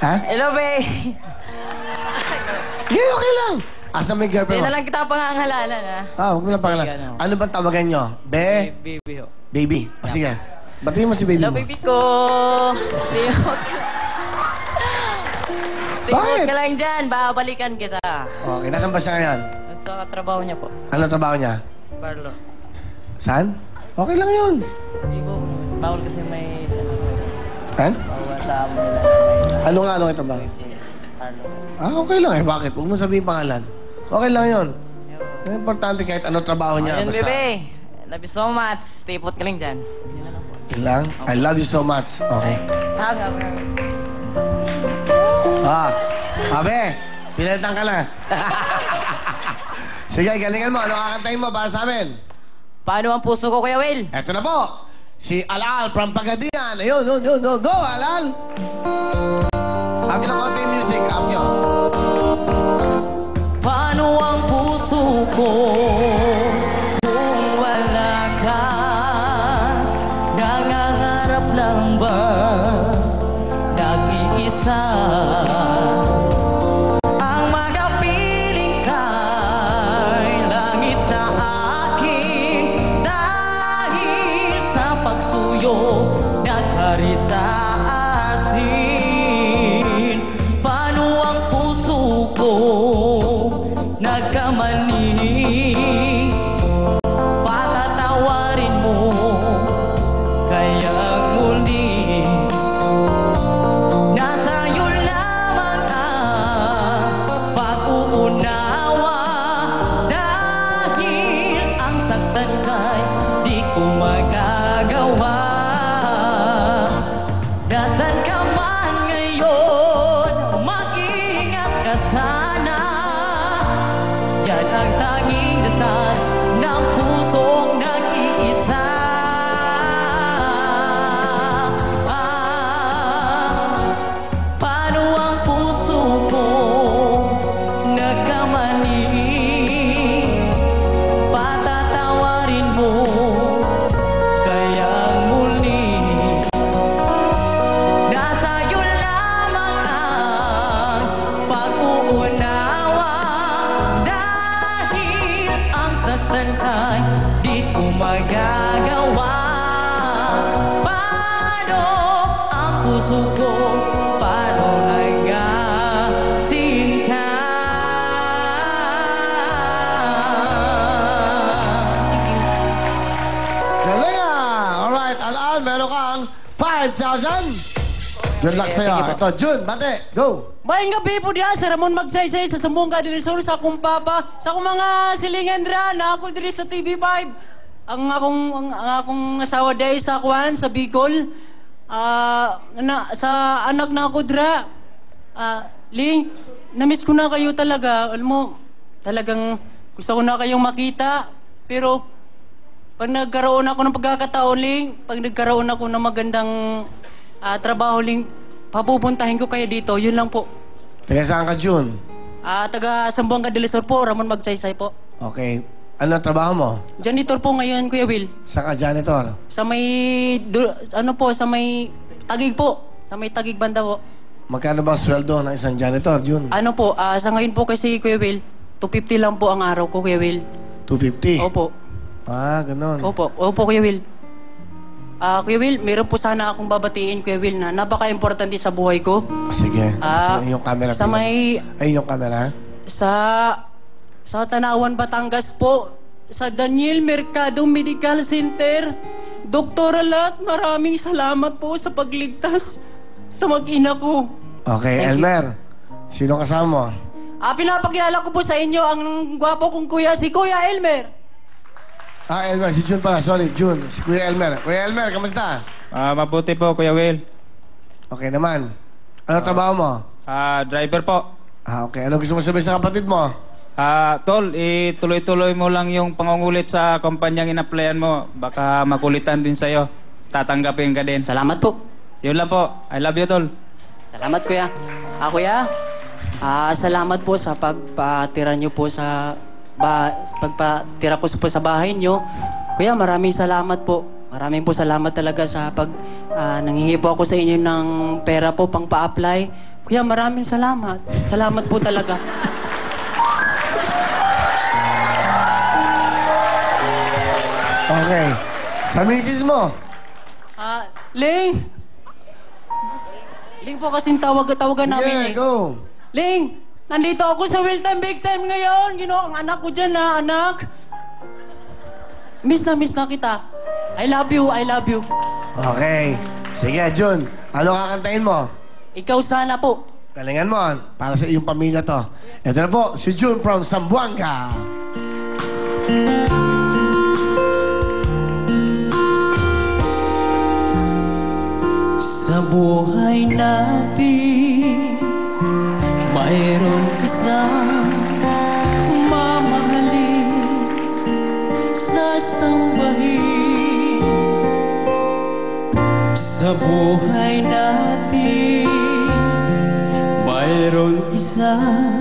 Ha? Hello, be. Hindi, okay lang. Asa may girlfriend Hindi mo? na lang kita pangangalanan, ha? Huwag mo lang pangalan. Ano bang tawagan nyo? Baby, ho. Baby. O sige. Batiin mo si baby Hello, mo. baby ko. Stay hot ka lang. Stay hot ka lang dyan. Babalikan kita. Okay, nasan ba siya ngayon? Sa trabaho niya po. Ano trabaho niya? Parlo. Saan? Okay lang yun. Hindi po. Bawal kasi may... Han? Bawal sa amo nila. Ano nga yung trabaho? Parlo. Okay lang eh. Bakit? Huwag mo sabihin pangalan. Okay lang yun. Ang importante kahit ano trabaho niya. Ayun, Basta. bebe. Love you so much. Stay put ka lang dyan. Yun na lang po. Yun lang? I love you so much. Okay. Taga. Abe, pinalitan ka na. Sige, galingan mo. Ano kakantahin mo para sa amin? Paano ang puso ko, Kuya Will? Eto na po. Si Alal from Pagadian. Ayun, yun. Go, Alal! Akin ang konti music. Rap nyo. Paano ang puso ko kung wala ka? Nangangarap lang ba nag-iisa? Ang magapiling kay langit sa akin dahil sa pagsuyo naghari sa atin. Paano ang puso ko nagkamali? Patatawarin mo kaya muli. Nasa iyo lamang ang pag-uunawa dahil ang saktan kay di ko magagawa. Nasaan ka man ngayon, mag-ingat ka sana. Yan ang tanging dasal ng pusong nag-iisa. Paano ang puso ko nagkamali? Patatawarin mo kaya muli. Nasa iyo lamang ang pag-uunawa dahil ang saktan ay di ko magagawa. Paano ang puso ko? Paano nag-asin ka? Galing ah! Alright, Alal, meron kang 5,000. Good luck sa'yo. Ito, Jun, bate, go! Mayang gabi po diya, sa Ramon Magsaysay, sa Sambunga del Sur, sa akong papa, sa akong mga silingan dira, na ako diri sa TV5. Ang akong asawa day sa Kwan, sa Bicol. Sa anak na ako dira. Ling, namiss ko na kayo talaga. Alam mo, talagang gusto ko na kayong makita. Pero, pag nagkaroon ako ng pagkakataon, Ling, pag nagkaroon ako ng magandang trabaho, Ling, papupuntahin ko kayo dito. Yun lang po. Taga saan ka, Jun? Taga Sambuanga del Sur po, Ramon Magsaysay po. Okay. Ano ang trabaho mo? Janitor po ngayon, Kuya Will. Saan ka, janitor? Sa may, sa may Tagig po. Sa may Tagig banda po. Magkano ba ang sweldo ng isang janitor, Jun? Ano po, sa ngayon po kasi, Kuya Will, 250 lang po ang araw ko, Kuya Will. 250? Opo. Ganun. Opo, Kuya Will. Kuya Will, meron po sana akong babatiin, Kuya Will, na napaka-importante sa buhay ko. Sige. Yung camera. Sa may... Ay, yung camera. Sa Tanawan, Batangas po, sa Daniel Mercado Medical Center. Doktor Alat, maraming salamat po sa pagligtas sa mag-ina ko. Okay, Thank Elmer. Sino kasama mo? Pinapakilala ko po sa inyo ang gwapo kong kuya, si Kuya Elmer. Elmer. Si Jun pala. Sorry, Jun. Si Kuya Elmer. Kuya Elmer, kamusta? Mabuti po, Kuya Will. Okay naman. Ano trabaho mo? Driver po. Okay. Ano gusto mo sabihin sa kapatid mo? Tol, ituloy-tuloy mo lang yung pangungulit sa kumpanyang in-applyan mo. Baka makulitan din sa'yo. Tatanggapin ka din. Salamat po. Yun lang po. I love you, Tol. Salamat, Kuya. Kuya, salamat po sa pagpatira nyo po sa... pagpatira ko po sa bahay nyo. Kuya, maraming salamat po. Maraming po salamat talaga sa nanghihingi po ako sa inyo ng pera po pang pa-apply Kuya, maraming salamat. Salamat po talaga. Okay. Sa misis mo. Ling! Ling po kasing tawagan namin Yeah, go. Ling! Nandito ako sa Will Time Big Time ngayon. Ang anak ko dyan na, anak. Miss na kita. I love you, I love you. Okay. Sige, Jun. Ano kakantahin mo? Ikaw sana po. Galingan mo. Para sa iyong pamilya to. Ito na po, si Jun from Zamboanga. Sa buhay natin, mayroon isang mamahalin, sasambahin. Sa buhay natin, mayroon isang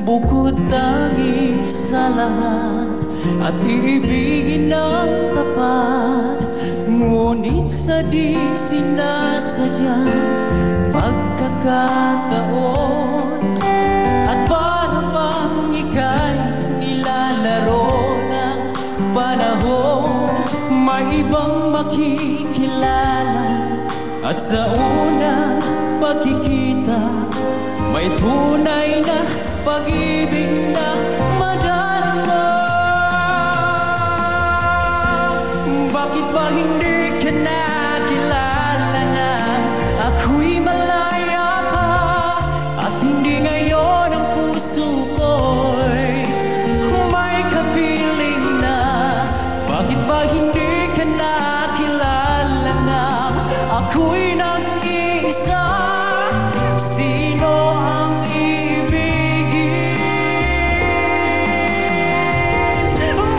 bukod tangi sa lahat, at iibigin ng tapat. Ngunit sa di sinasadyang pagkakataon, at para bang ika'y nilalaro ng panahon, may ibang makikilala, at sa unang pagkikita, may tunay na pag-ibig na madarama. Bakit ba hindi ka nakilala na ako'y malaya pa, at hindi ngayon ang puso ko'y may kapiling na? Bakit ba hindi ka nakilala na ako'y nag-iisa? Sino ang ibigin?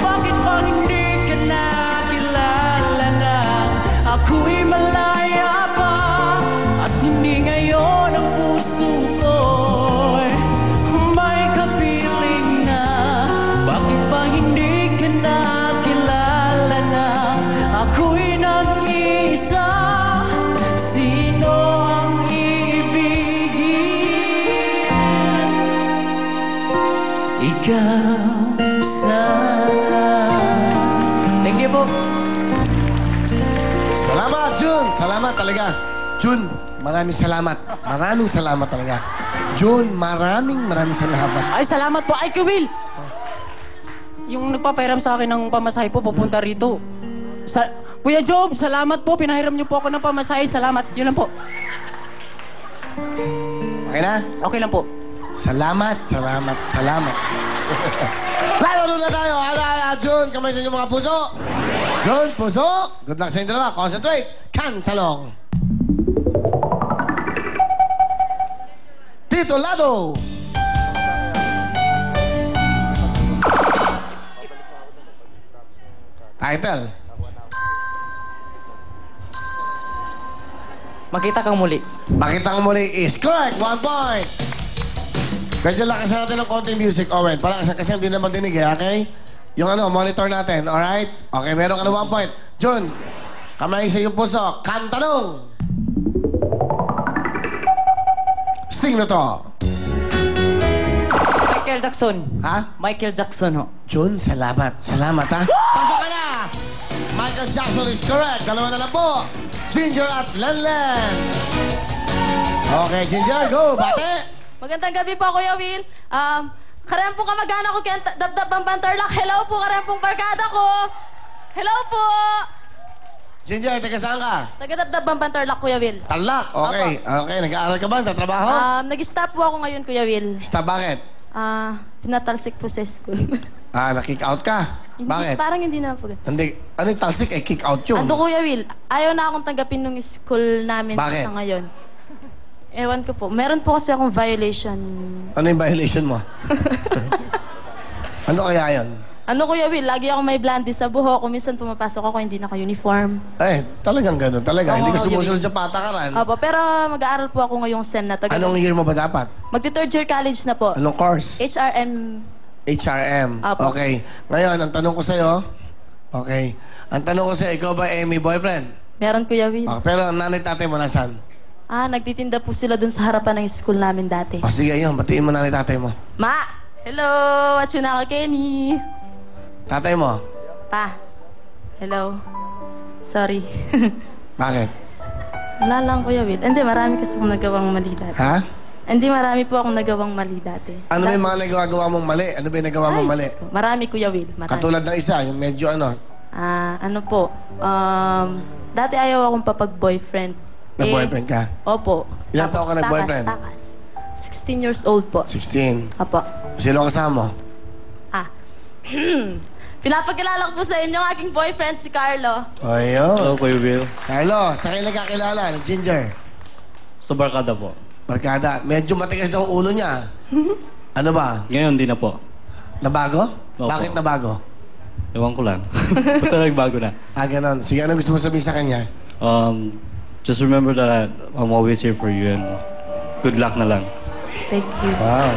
Bakit ba hindi ka nakilala na ako'y malaya pa, at hindi ngayon ang puso ko'y may kapiling na? Bakit ba hindi ka nakilala na ako'y nag-iisa? Sino ang ibigin? Ikaw sana. Thank you po. Salamat, Jun. Salamat talaga. Jun, maraming salamat. Maraming salamat talaga. Jun, maraming salamat. Ay, salamat po. Ay, Kuwil! Yung nagpapahiram sa akin ng pamasahe po, pupunta rito. Kuya Job, salamat po. Pinahiram niyo po ako ng pamasahe. Salamat. Yun lang po. Okay na? Okay lang po. Salamat. Lalo na tayo. Ala, Jun, kamay sa inyong mga puso. Jun, puso. Good luck sa inyo dalawa. Concentrate. Kantalong. Titulado. Title. Makita kang muli. Makita ko muli is correct. 1 point. Medyo lakasan natin ng konting music, Owen. Palakasan kasi hindi naman dinig eh, okay? Yung monitor natin, alright? Okay, meron ka na 1 point. Jun, kamay sa iyong puso. Kantanong! Sing na to. Michael Jackson. Ha? Michael Jackson, ho. Jun, salamat. Salamat, ha? Pasok ka na! Michael Jackson is correct. Dalawa na lang po. Ginger at Lenlen. Okay, Ginger, go. Bate. Magandang gabi po, Kuya Will. Karempong kamag-anak ko kaya Dabdab Bambantarlak. Hello po, karempong barkada ko. Hello po. Ginger, taga saan ka? Taga-Dabdab Bambantarlak, Kuya Will. Tarlac. Okay. Okay, nag-aaral ka ba? Nagtatrabaho? Nag-stop po ako ngayon, Kuya Will. Basta bakit? Pinatalsik po sa school. Na-kick out ka? Bakit? Parang hindi na po. Hindi. Ano yung talsik? Kick out yun. Ando, Kuya Will, ayaw na akong tanggapin ng school namin Bakit? sa ngayon. Ewan ko po. Meron po kasi akong violation. Ano yung violation mo? Ano kaya yun? Ano, Kuya Will, lagi akong may blondie sa buhok. Kung minsan pumapasok ako, hindi naka-uniform. Talagang ganun. Talaga. Oo, Hindi ka Kuya sumusunod Will. sa patakaran. Opo, pero mag-aaral po ako ngayong SEM na taga... Anong year mo ba dapat? Magti-third year college na po. Anong course? HRM. HRM. Apo. Okay. Ngayon, ang tanong ko sa'yo, ang tanong ko sa'yo, ikaw ba may boyfriend? Meron, Kuya Will. Okay. Pero ang nanay tatay mo nasaan? Nagtitinda po sila dun sa harapan ng school namin dati. O sige, yun. Batiin mo na ni tatay mo. Ma! Hello! What you na ako, Kenny? Tatay mo? Pa. Hello. Sorry. Bakit? Wala lang, Kuya Will. Hindi, marami kasi akong nagawang mali dati. Ha? Hindi, marami po akong nagawang mali dati. Ano ba yung mga nagawa mong mali? Ano ba yung nagawa mong mali? Marami, Kuya Will. Marami. Katulad ng isa, yung medyo ano. Ano po, dati ayaw akong papag-boyfriend. Na boyfriend ka? Opo. Ilang taon ka nag-boyfriend? Takas. 16 years old po. 16. Opo. Sino ang kasama mo? Pinapakilala ko po sa inyo ang aking boyfriend, si Carlo. Ayun. Kuya Will. Carlo, sa kayo nagkakilala, ng Ginger. Sa barkada po. Barkada, medyo matigas daw ang ulo niya. Ano ba? Ngayon, di na po. Nabago? Opo. Bakit nabago? Ewan ko lang. Basta nagbago na. Ganon. Sige, ano gusto mo sabihin sa kanya? Just remember that I'm always here for you and good luck na lang. Thank you. Wow.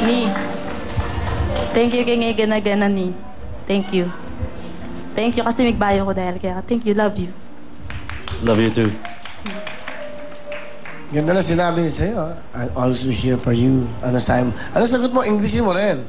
Ni. Thank you kay ngay gana-gana ni. Thank you. Thank you kasi migbayo ko dahil kaya. Thank you, love you. Love you too. Ganda na sinabi niya sa'yo. I'll always be here for you. Ano sabi mo? Ano sagot mo? Englishin mo rin.